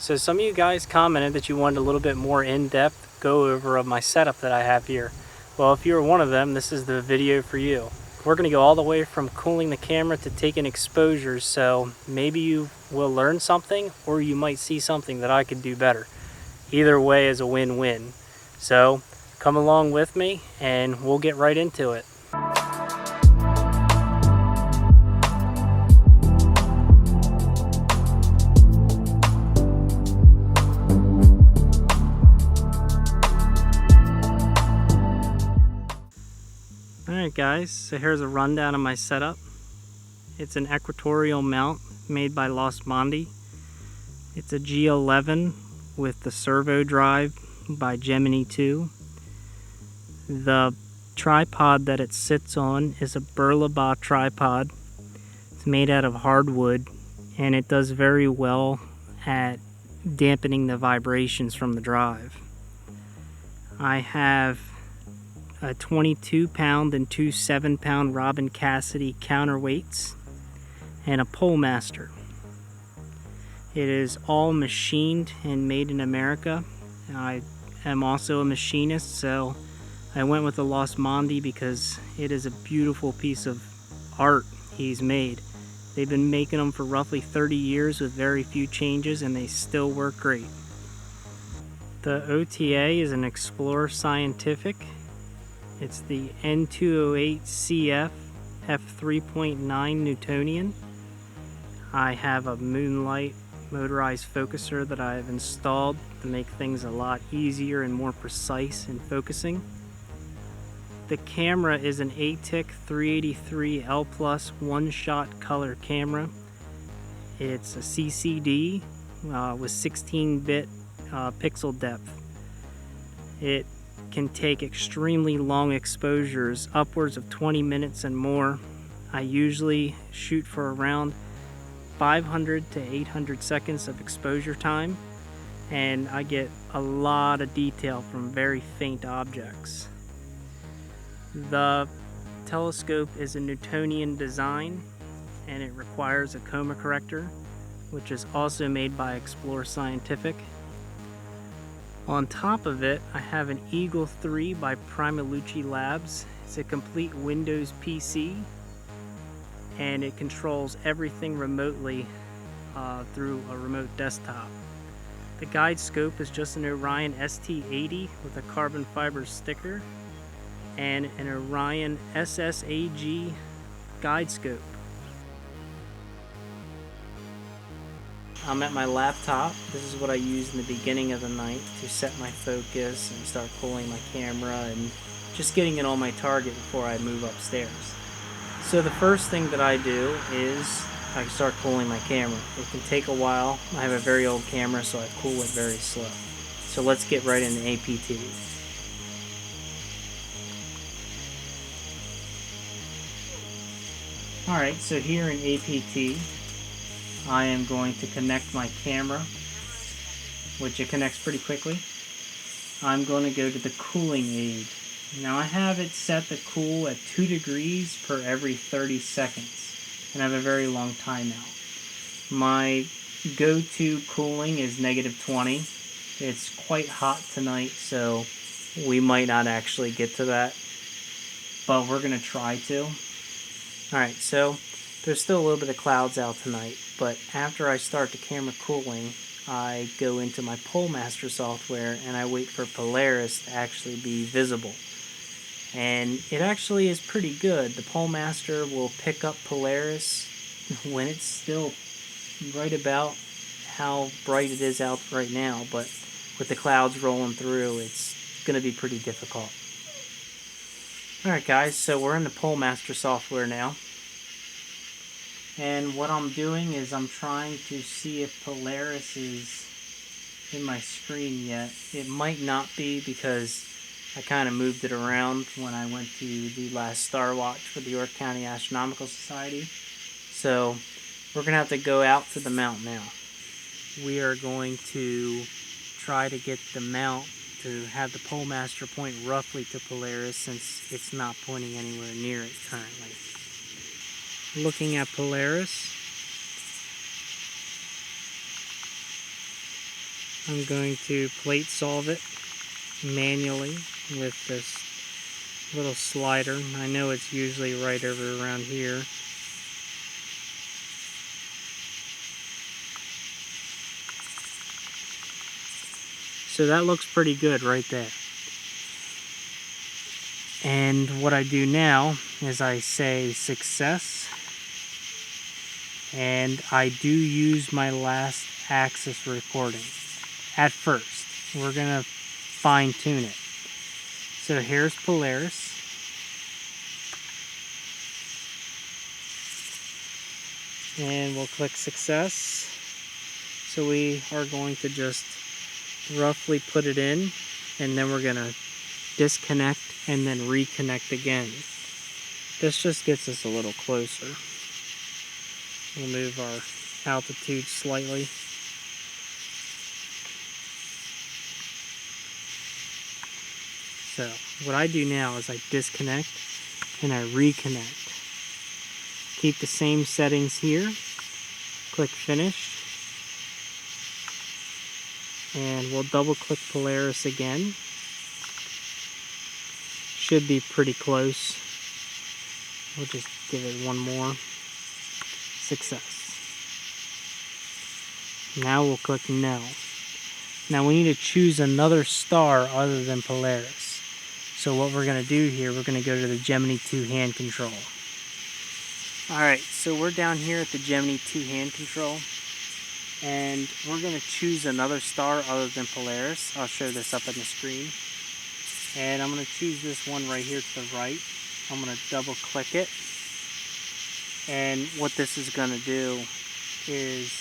So some of you guys commented that you wanted a little bit more in-depth go over of my setup that I have here. Well, if you're one of them, this is the video for you. We're going to go all the way from cooling the camera to taking exposures, so maybe you will learn something or you might see something that I could do better. Either way is a win-win. So come along with me and we'll get right into it. Alright guys, so here's a rundown of my setup. It's an equatorial mount made by Lost Mondi. It's a G11 with the servo drive by Gemini 2. The tripod that it sits on is a Burlaba tripod. It's made out of hardwood and it does very well at dampening the vibrations from the drive. I have a 22 pound and two 7 pound Robin Cassidy counterweights and a Polemaster. It is all machined and made in America. I am also a machinist, so I went with the Lost Mondi because it is a beautiful piece of art he's made. They've been making them for roughly 30 years with very few changes and they still work great. The OTA is an Explorer Scientific. It's the N208CF f3.9 Newtonian. I have a Moonlight motorized focuser that I've installed to make things a lot easier and more precise in focusing. The camera is an ATIC 383L Plus one-shot color camera. It's a CCD with 16-bit pixel depth. It can take extremely long exposures, upwards of 20 minutes and more. I usually shoot for around 500 to 800 seconds of exposure time, and I get a lot of detail from very faint objects. The telescope is a Newtonian design and it requires a coma corrector, which is also made by Explorer Scientific. On top of it, I have an Eagle 3 by Primalucci Labs. It's a complete Windows PC and it controls everything remotely through a remote desktop. The guide scope is just an Orion ST80 with a carbon fiber sticker and an Orion SSAG guide scope. I'm at my laptop. This is what I use in the beginning of the night to set my focus and start pulling my camera and just getting it on my target before I move upstairs. So the first thing that I do is I start cooling my camera. It can take a while. I have a very old camera, so I cool it very slow. So let's get right into APT. Alright, so here in APT, I am going to connect my camera, which it connects pretty quickly. I'm going to go to the cooling aid. Now I have it set to cool at 2 degrees per every 30 seconds, and I have a very long timeout. My go-to cooling is -20. It's quite hot tonight, so we might not actually get to that, but we're going to try to. Alright, so there's still a little bit of clouds out tonight, but after I start the camera cooling, I go into my Polemaster software and I wait for Polaris to actually be visible. And it actually is pretty good. The Polemaster will pick up Polaris when it's still right about how bright it is out right now, but with the clouds rolling through, it's going to be pretty difficult. Alright guys, so we're in the Polemaster software now. And what I'm doing is I'm trying to see if Polaris is in my screen yet. It might not be because I kind of moved it around when I went to the last Star Watch for the York County Astronomical Society. So we're going to have to go out to the mount now. We are going to try to get the mount to have the Polemaster point roughly to Polaris since it's not pointing anywhere near it currently. Looking at Polaris. I'm going to plate solve it manually with this little slider. I know it's usually right over around here. So that looks pretty good right there. And what I do now is I say success, and I do use my last axis recording at first. We're gonna fine tune it. So here's Polaris. And we'll click success. So we are going to just roughly put it in, and then we're gonna disconnect and then reconnect again. This just gets us a little closer. We'll move our altitude slightly. So what I do now is I disconnect and I reconnect. Keep the same settings here. Click finish. And we'll double click Polaris again. Should be pretty close. We'll just give it one more. Success. Now we'll click no. Now we need to choose another star other than Polaris. So what we're going to do here, we're going to go to the Gemini 2 hand control. Alright, so we're down here at the Gemini 2 hand control. And we're going to choose another star other than Polaris. I'll show this up on the screen. And I'm going to choose this one right here to the right. I'm going to double click it. And what this is going to do is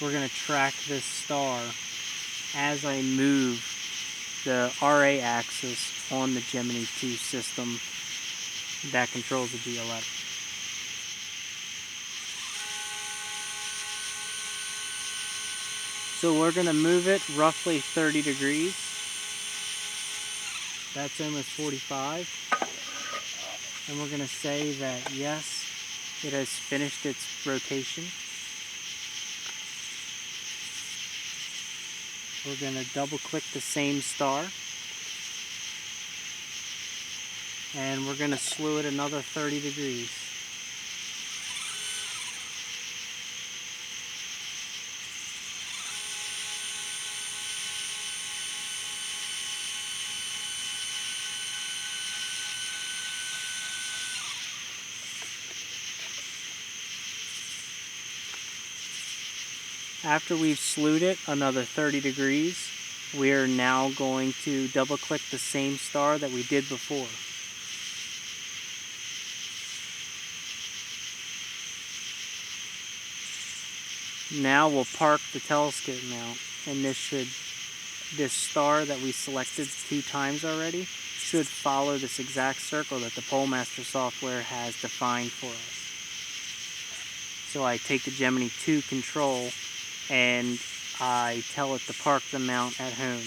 we're going to track this star as I move the RA axis on the Gemini 2 system that controls the G11. So we're going to move it roughly 30 degrees. That's almost 45. And we're going to say that yes, it has finished its rotation. We're going to double click the same star. And we're going to slew it another 30 degrees. After we've slewed it another 30 degrees, we're now going to double click the same star that we did before. Now we'll park the telescope mount, and this star that we selected 2 times already should follow this exact circle that the Polemaster software has defined for us. So I take the Gemini 2 control and I tell it to park the mount at home.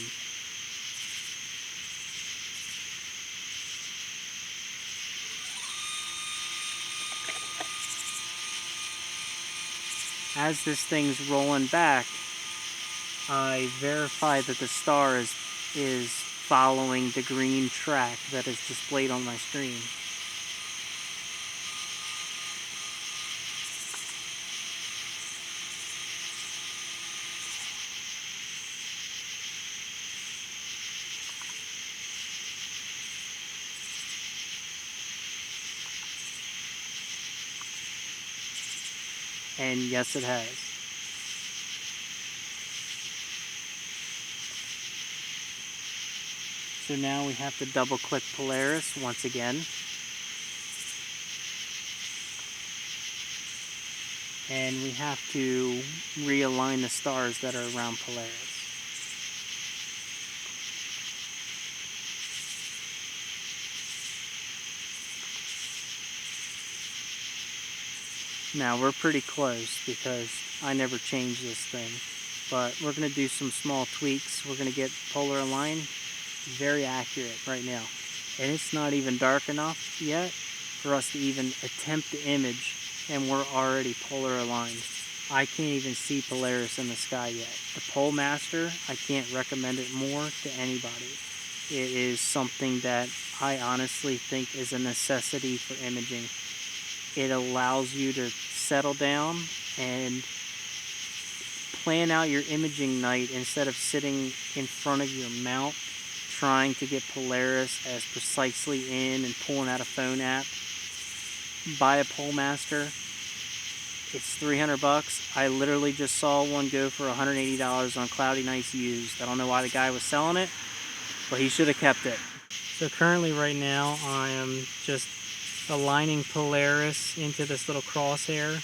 As this thing's rolling back, I verify that the star is following the green track that is displayed on my screen. And yes, it has. So now we have to double click Polaris once again. And we have to realign the stars that are around Polaris. Now we're pretty close because I never changed this thing, but we're going to do some small tweaks. We're going to get polar aligned very accurate right now, and it's not even dark enough yet for us to even attempt the image, and we're already polar aligned. I can't even see Polaris in the sky yet. The Polemaster, I can't recommend it more to anybody. It is something that I honestly think is a necessity for imaging. It allows you to settle down and plan out your imaging night instead of sitting in front of your mount trying to get Polaris as precisely in and pulling out a phone app. Buy a Polemaster. It's 300 bucks. I literally just saw one go for $180 on Cloudy Nights used. I don't know why the guy was selling it, but he should have kept it. So currently right now I am just aligning Polaris into this little crosshair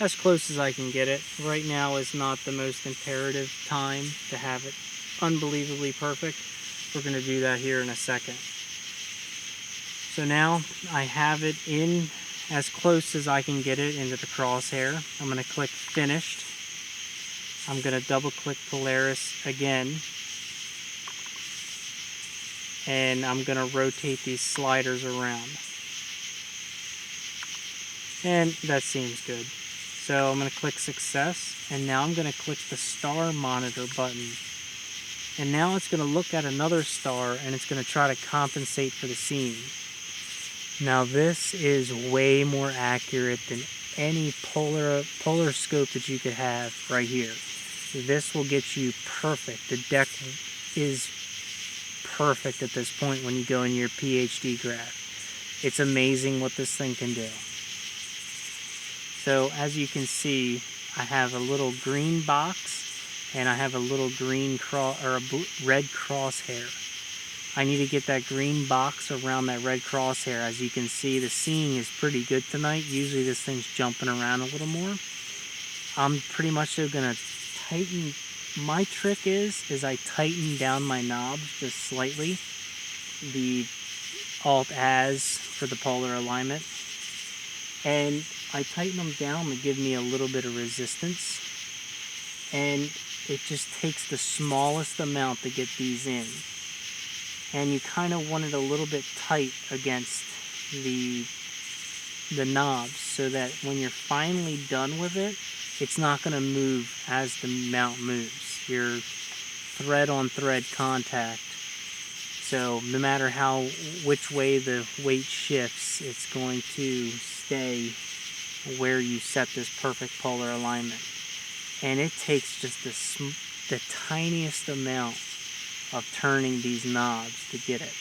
as close as I can get it. Right now is not the most imperative time to have it unbelievably perfect. We're going to do that here in a second. So now I have it in as close as I can get it into the crosshair. I'm going to click finished. I'm going to double click Polaris again. And I'm going to rotate these sliders around. And that seems good. So I'm going to click success, and now I'm going to click the star monitor button. And now it's going to look at another star and it's going to try to compensate for the scene. Now this is way more accurate than any polar scope that you could have right here. This will get you perfect. The deck is perfect at this point when you go in your PhD graph. It's amazing what this thing can do. So as you can see, I have a little green box and I have a little green red crosshair. I need to get that green box around that red crosshair. As you can see, the seeing is pretty good tonight. Usually this thing's jumping around a little more. I'm pretty much going to tighten. My trick is I tighten down my knobs just slightly. The Alt-Az for the polar alignment. And I tighten them down to give me a little bit of resistance. And it just takes the smallest amount to get these in. And you kind of want it a little bit tight against the knobs so that when you're finally done with it, it's not going to move as the mount moves. You're thread on thread contact. So no matter which way the weight shifts, it's going to stay where you set this perfect polar alignment. And it takes just the tiniest amount of turning these knobs to get it.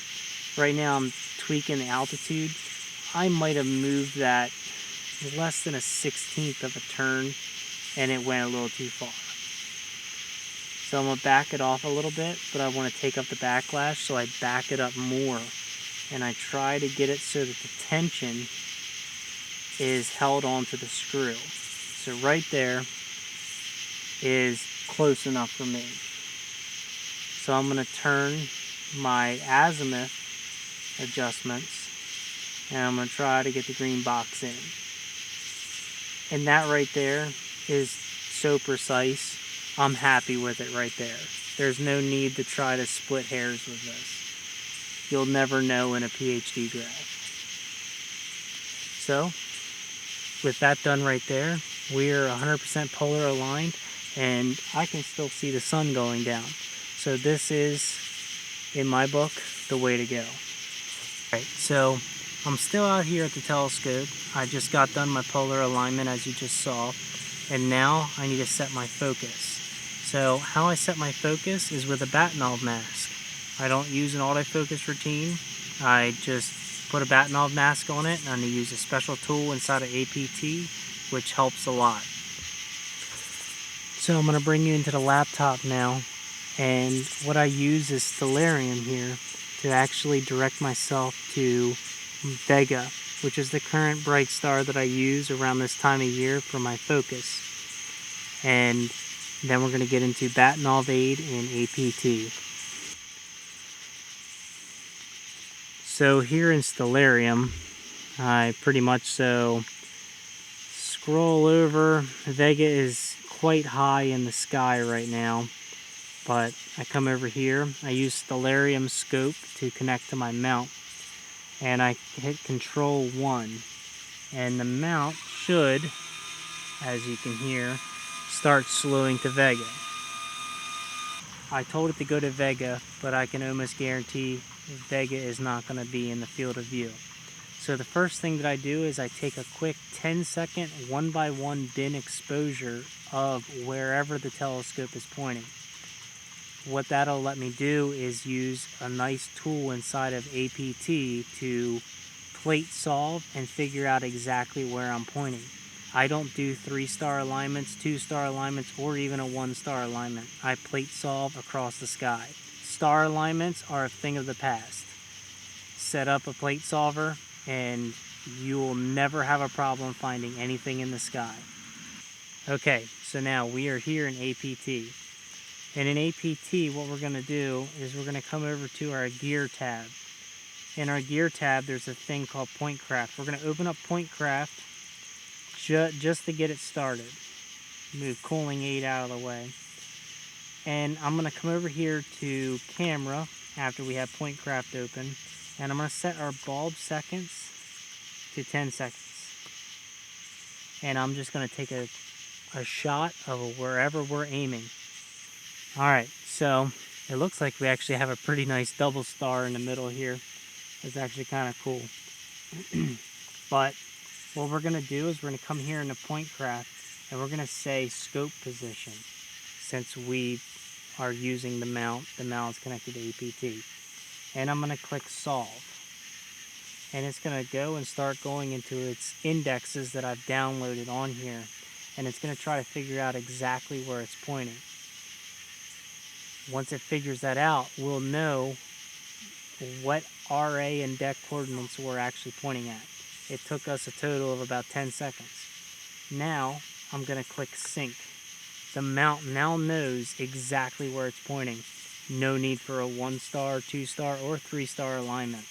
Right now I'm tweaking the altitude. I might have moved that less than a 16th of a turn and it went a little too far. So I'm going to back it off a little bit, but I want to take up the backlash, so I back it up more. And I try to get it so that the tension is held onto the screw. So right there is close enough for me. So I'm going to turn my azimuth adjustments and I'm going to try to get the green box in. And that right there is so precise. I'm happy with it right there. There's no need to try to split hairs with this. You'll never know in a PhD graph. So with that done right there, we're 100% polar aligned and I can still see the sun going down. So this is, in my book, the way to go. Alright, so I'm still out here at the telescope. I just got done my polar alignment as you just saw. And now I need to set my focus. So how I set my focus is with a bahtinov mask. I don't use an autofocus routine. I just put a bahtinov mask on it and I use a special tool inside of APT, which helps a lot. So I'm going to bring you into the laptop now. And what I use is Stellarium here to actually direct myself to Vega, which is the current bright star that I use around this time of year for my focus. And then we're going to get into bahtinov aid and APT. So here in Stellarium, I pretty much scroll over. Vega is quite high in the sky right now. But I come over here, I use Stellarium Scope to connect to my mount, and I hit Control 1, and the mount should, as you can hear, start slowing to Vega. I told it to go to Vega, but I can almost guarantee Vega is not going to be in the field of view. So the first thing that I do is I take a quick 10-second 1x1 bin exposure of wherever the telescope is pointing. What that'll let me do is use a nice tool inside of APT to plate solve and figure out exactly where I'm pointing. I don't do 3-star alignments, 2-star alignments, or even a 1-star alignment. I plate solve across the sky. Star alignments are a thing of the past. Set up a plate solver and you will never have a problem finding anything in the sky. Okay, so now we are here in APT. And in APT, what we're going to do is we're going to come over to our gear tab. In our gear tab, there's a thing called Point Craft. We're going to open up Point Craft just to get it started. Move cooling aid out of the way. And I'm going to come over here to camera after we have Point Craft open. And I'm going to set our bulb seconds to 10 seconds. And I'm just going to take a shot of wherever we're aiming. Alright, so it looks like we actually have a pretty nice double star in the middle here. It's actually kind of cool. But what we're going to do is we're going to come here into Point Craft and we're going to say scope position. Since we are using the mount is connected to APT. And I'm going to click solve. And it's going to go and start going into its indexes that I've downloaded on here. And it's going to try to figure out exactly where it's pointing. Once it figures that out, we'll know what RA and deck coordinates we're actually pointing at. It took us a total of about 10 seconds. Now, I'm going to click sync. The mount now knows exactly where it's pointing. No need for a 1-star, 2-star, or 3-star alignment.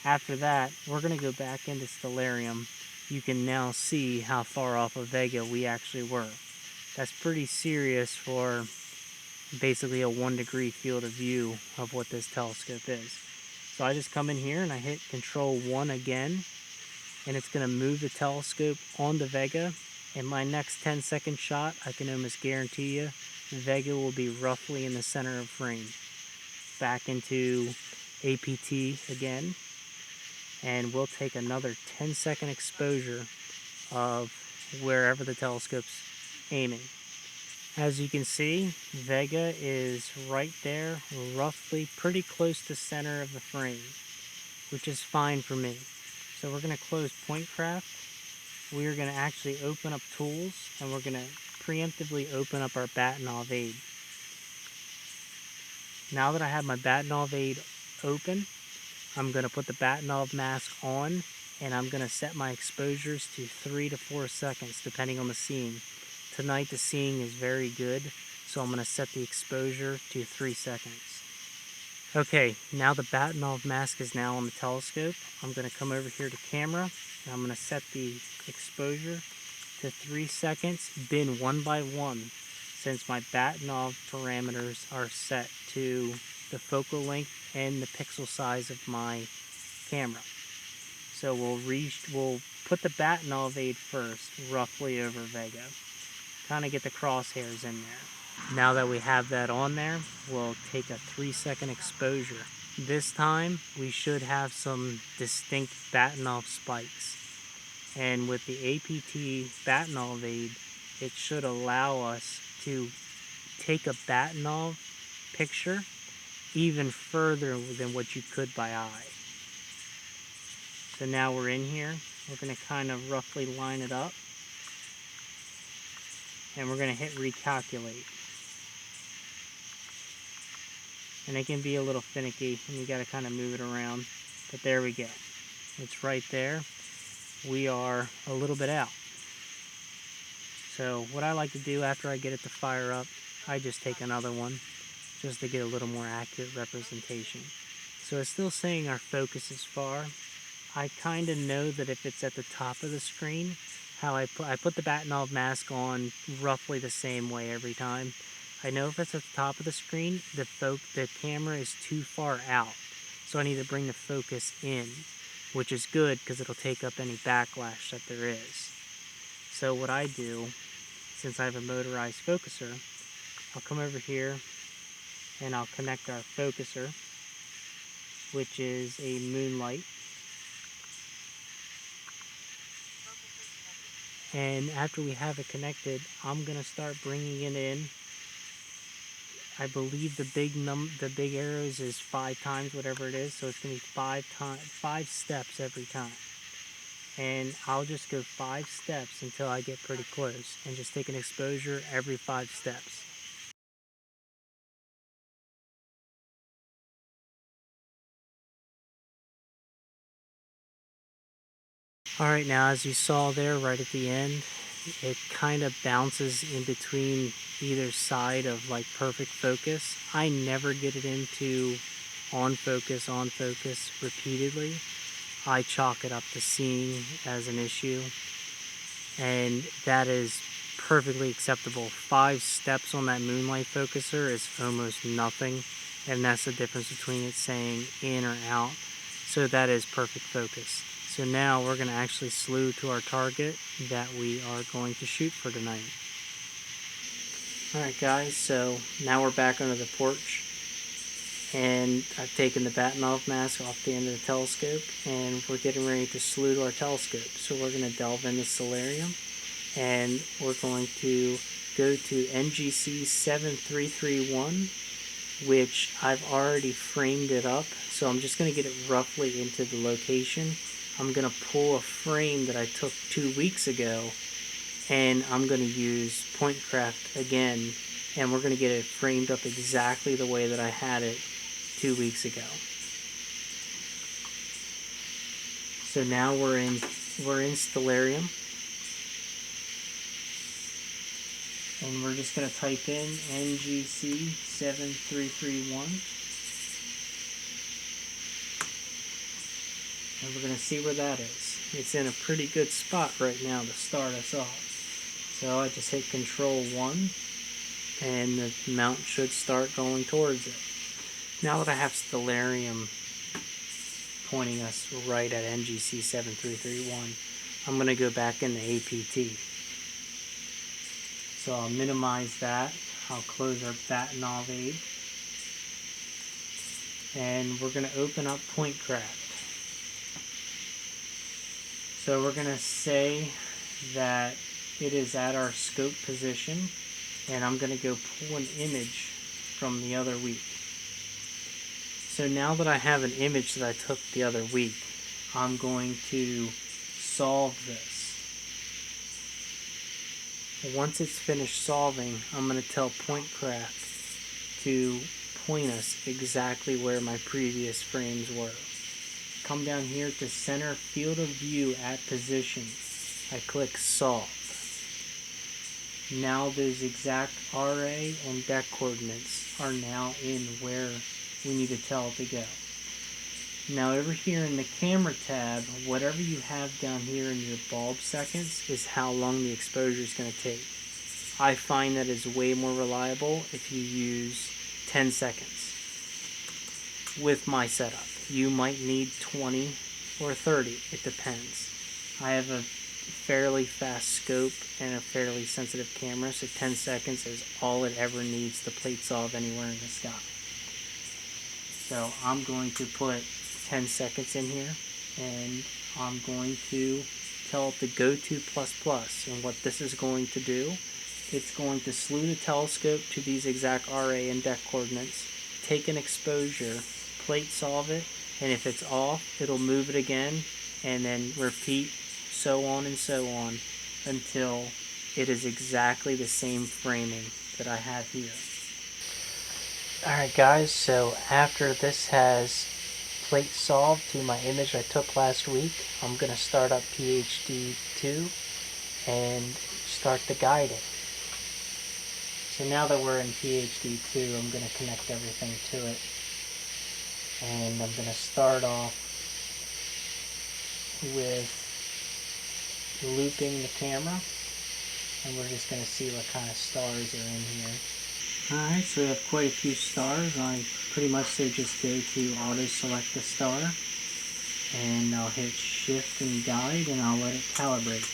After that, we're going to go back into Stellarium. You can now see how far off of Vega we actually were. That's pretty serious for basically a 1-degree field of view of what this telescope is. So I just come in here and I hit Control 1 again, and it's going to move the telescope onto Vega. In my next 10-second shot, I can almost guarantee you Vega will be roughly in the center of frame. Back into APT again, and we'll take another 10-second exposure of wherever the telescope's aiming. As you can see, Vega is right there, roughly pretty close to center of the frame, which is fine for me. So we're going to close Point Craft. We are going to actually open up Tools, and we're going to preemptively open up our bahtinov aid. Now that I have my bahtinov aid open, I'm going to put the bahtinov mask on, and I'm going to set my exposures to 3 to 4 seconds, depending on the scene. Tonight the seeing is very good, so I'm going to set the exposure to 3 seconds. Okay, now the bahtinov mask is now on the telescope. I'm going to come over here to camera, and I'm going to set the exposure to 3 seconds, bin 1x1, since my bahtinov parameters are set to the focal length and the pixel size of my camera. So we'll put the bahtinov aid first, roughly over Vega. Kind of get the crosshairs in there. Now that we have that on there, we'll take a 3-second exposure. This time, we should have some distinct bahtinov spikes. And with the APT bahtinov aid, it should allow us to take a bahtinov picture even further than what you could by eye. So now we're in here. We're going to kind of roughly line it up. And we're going to hit recalculate. And it can be a little finicky, and you got to kind of move it around. But there we go. It's right there. We are a little bit out. So what I like to do after I get it to fire up, I just take another one just to get a little more accurate representation. So it's still saying our focus is far. I kind of know that if it's at the top of the screen, how I put the bahtinov mask on roughly the same way every time. I know if it's at the top of the screen, the camera is too far out. So I need to bring the focus in, which is good because it'll take up any backlash that there is. So what I do since I have a motorized focuser, I'll come over here and I'll connect our focuser, which is a Moonlight. And after we have it connected, I'm going to start bringing it in. I believe the big arrows is 5 times whatever it is, so it's going to be 5 steps every time. And I'll just go 5 steps until I get pretty close, and just take an exposure every 5 steps. Alright, now as you saw there right at the end, it kind of bounces in between either side of like perfect focus. I never get it into on focus repeatedly. I chalk it up to seeing as an issue, and that is perfectly acceptable. 5 steps on that Moonlight focuser is almost nothing, and that's the difference between it saying in or out. So that is perfect focus. So now we're going to actually slew to our target that we are going to shoot for tonight. Alright guys, so now we're back under the porch, and I've taken the bahtinov mask off the end of the telescope, and we're getting ready to slew to our telescope. So we're going to delve into Stellarium, and we're going to go to NGC 7331, which I've already framed it up, so I'm just going to get it roughly into the location. I'm going to pull a frame that I took 2 weeks ago, and I'm going to use point craft again, and we're going to get it framed up exactly the way that I had it 2 weeks ago. So now we're in Stellarium, and we're just going to type in NGC 7331. And we're going to see where that is. It's in a pretty good spot right now to start us off. So I just hit Control 1, and the mount should start going towards it. Now that I have Stellarium pointing us right at NGC 7331, I'm going to go back into APT. So I'll minimize that. I'll close our bahtinov aid. And we're going to open up point craft. So we're going to say that it is at our scope position, and I'm going to go pull an image from the other week. So now that I have an image that I took the other week, I'm going to solve this. Once it's finished solving, I'm going to tell PointCraft to point us exactly where my previous frames were. Come down here to center field of view at position. I click solve. Now those exact RA and deck coordinates are now in where we need to tell it to go. Now over here in the camera tab, whatever you have down here in your bulb seconds is how long the exposure is going to take. I find that is way more reliable if you use 10 seconds with my setup. You might need 20 or 30, it depends. I have a fairly fast scope and a fairly sensitive camera, so 10 seconds is all it ever needs to plate solve anywhere in the sky. So I'm going to put 10 seconds in here, and I'm going to tell it to go to ++, and what this is going to do, it's going to slew the telescope to these exact RA and deck coordinates, take an exposure, plate solve it, and if it's off, it'll move it again, and then repeat, so on and so on, until it is exactly the same framing that I have here. Alright guys, so after this has plate solved to my image I took last week, I'm going to start up PhD 2 and start the guiding. So now that we're in PhD 2, I'm going to connect everything to it. And I'm going to start off with looping the camera, and we're just going to see what kind of stars are in here. Alright, so we have quite a few stars. I pretty much say just go to auto select the star, and I'll hit shift and guide, and I'll let it calibrate.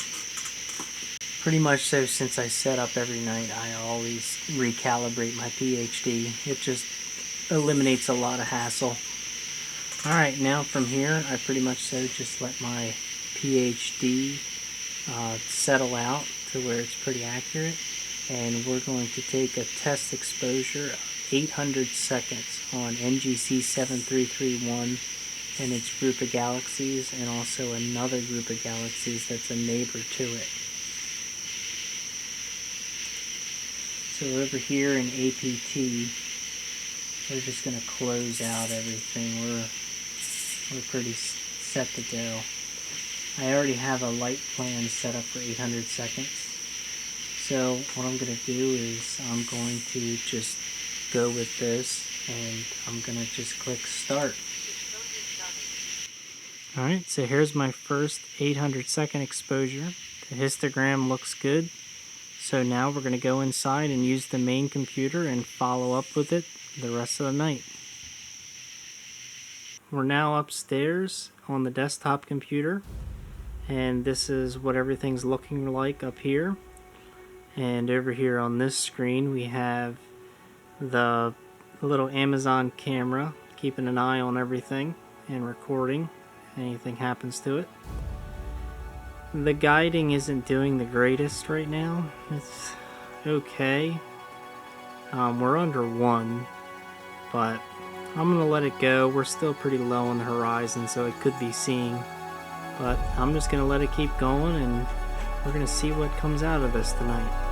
Pretty much so, since I set up every night, I always recalibrate my PhD. It just eliminates a lot of hassle. Alright, now from here, I pretty much so just let my PhD settle out to where it's pretty accurate. And we're going to take a test exposure of 800 seconds on NGC 7331 and its group of galaxies, and also another group of galaxies that's a neighbor to it. So over here in APT, we're just going to close out everything. We're pretty set to go. I already have a light plan set up for 800 seconds. So what I'm going to do is I'm going to just go with this, and I'm going to just click start. Alright, so here's my first 800 second exposure. The histogram looks good. So now we're going to go inside and use the main computer and follow up with it the rest of the night. We're now upstairs on the desktop computer, and this is what everything's looking like up here. And over here on this screen we have the little Amazon camera keeping an eye on everything and recording anything happens to it. The guiding isn't doing the greatest right now. It's okay. We're under 1, but I'm gonna let it go. We're still pretty low on the horizon, so it could be seeing, but I'm just gonna let it keep going, and we're gonna see what comes out of this tonight.